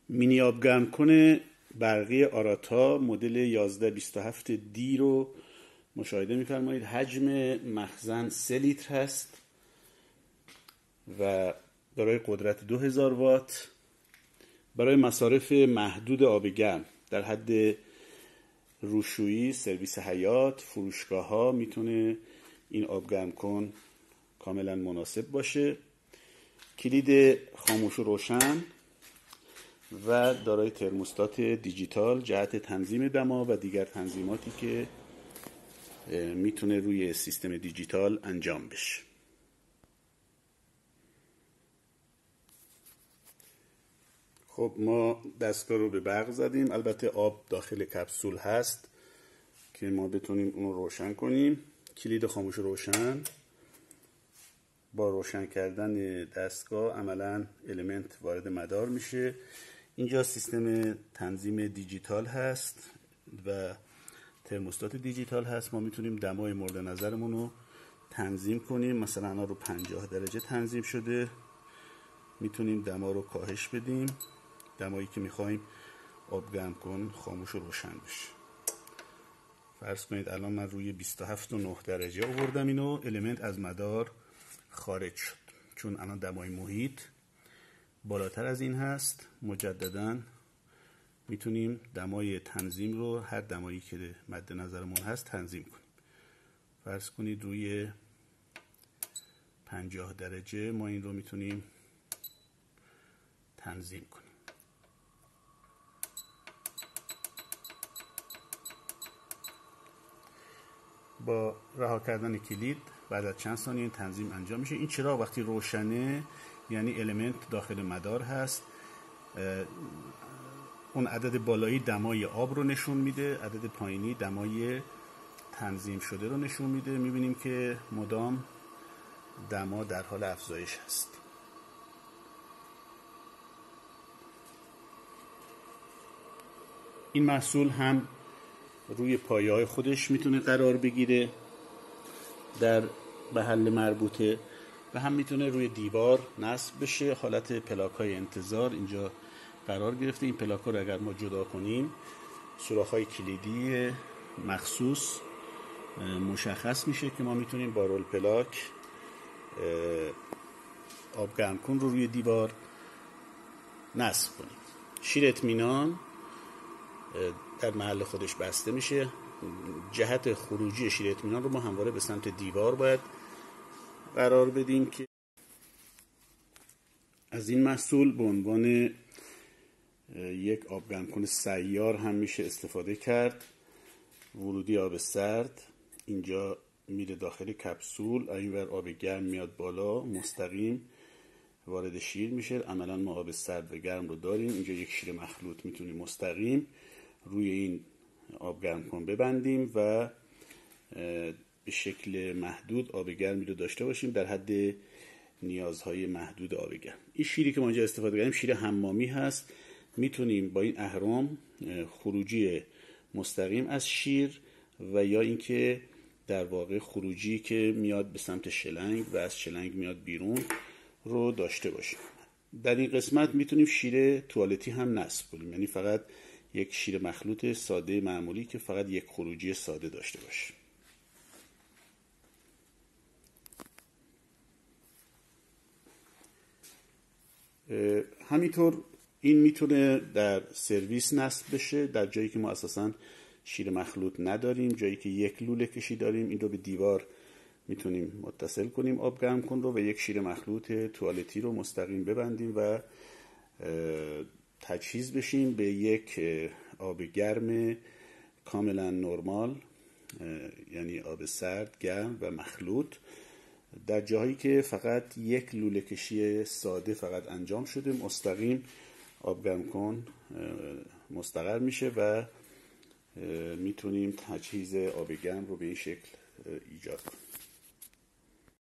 مینی آبگرم کن برقی آراتا مدل 1127D رو مشاهده می‌فرمایید. حجم مخزن 3 لیتر هست و دارای قدرت 2000 وات. برای مصارف محدود آب گرم در حد روشویی، سرویس حیاط، فروشگاه‌ها میتونه این آبگرم کن کاملا مناسب باشه. کلید خاموش و روشن و دارای ترموستات دیجیتال جهت تنظیم دما و دیگر تنظیماتی که میتونه روی سیستم دیجیتال انجام بشه. خب ما دستگاه رو به برق زدیم. البته آب داخل کپسول هست که ما بتونیم اون رو روشن کنیم. کلید خاموش روشن. با روشن کردن دستگاه عملاً المنت وارد مدار میشه. اینجا سیستم تنظیم دیجیتال هست و ترموستات دیجیتال هست. ما میتونیم دمای مورد نظرمون رو تنظیم کنیم. مثلا الان رو 50 درجه تنظیم شده. میتونیم دما رو کاهش بدیم. دمایی که میخوایم آب گرم کن خاموش و روشن بشه. فرض کنید الان من روی 27.9 درجه آوردم اینو. المنت از مدار خارج شد چون الان دمای محیط بالاتر از این هست. مجددا میتونیم دمای تنظیم رو هر دمایی که مد نظرمون هست تنظیم کنیم. فرض کنید روی 50 درجه ما این رو میتونیم تنظیم کنیم. با رها کردن کلید بعد از چند ثانیه این تنظیم انجام میشه. این چراغ وقتی روشنه یعنی المنت داخل مدار هست. اون عدد بالایی دمای آب رو نشون میده، عدد پایینی دمای تنظیم شده رو نشون میده. میبینیم که مدام دما در حال افزایش هست. این محصول هم روی پایه‌های خودش میتونه قرار بگیره در محل مربوطه و هم میتونه روی دیوار نصب بشه. حالت پلاک‌های انتظار اینجا قرار گرفته. این پلاک‌ها رو اگر ما جدا کنیم سوراخ‌های کلیدی مخصوص مشخص میشه که ما میتونیم با رول پلاک آب گرم کن رو روی دیوار نصب کنیم. شیر اطمینان در محل خودش بسته میشه. جهت خروجی شیر اطمینان رو ما همواره به سمت دیوار باید قرار بدیم که از این محصول به عنوان یک آبگرم کن سیار هم میشه استفاده کرد. ورودی آب سرد اینجا میره داخل کپسول، اینور آب گرم میاد بالا مستقیم وارد شیر میشه. عملا ما آب سرد و گرم رو داریم. اینجا یک شیر مخلوط میتونیم مستقیم روی این آب گرم کن ببندیم و به شکل محدود آب گرمی رو داشته باشیم در حد نیازهای محدود آب گرم. این شیری که ما اینجا استفاده کردیم شیر حمامی هست. میتونیم با این اهرم خروجی مستقیم از شیر و یا اینکه در واقع خروجی که میاد به سمت شلنگ و از شلنگ میاد بیرون رو داشته باشیم. در این قسمت میتونیم شیر توالتی هم نصب کنیم، یعنی فقط یک شیر مخلوط ساده معمولی که فقط یک خروجی ساده داشته باشه. همینطور این میتونه در سرویس نصب بشه در جایی که ما اساساً شیر مخلوط نداریم، جایی که یک لوله کشی داریم. این رو به دیوار میتونیم متصل کنیم آب گرم کن رو و یک شیر مخلوط توالتی رو مستقیم ببندیم و تجهیز بشیم به یک آب گرم کاملا نرمال، یعنی آب سرد، گرم و مخلوط. در جاهایی که فقط یک لوله کشی ساده فقط انجام شده مستقیم آب گرم کن مستقر میشه و میتونیم تجهیز آب گرم رو به این شکل ایجاد کنیم.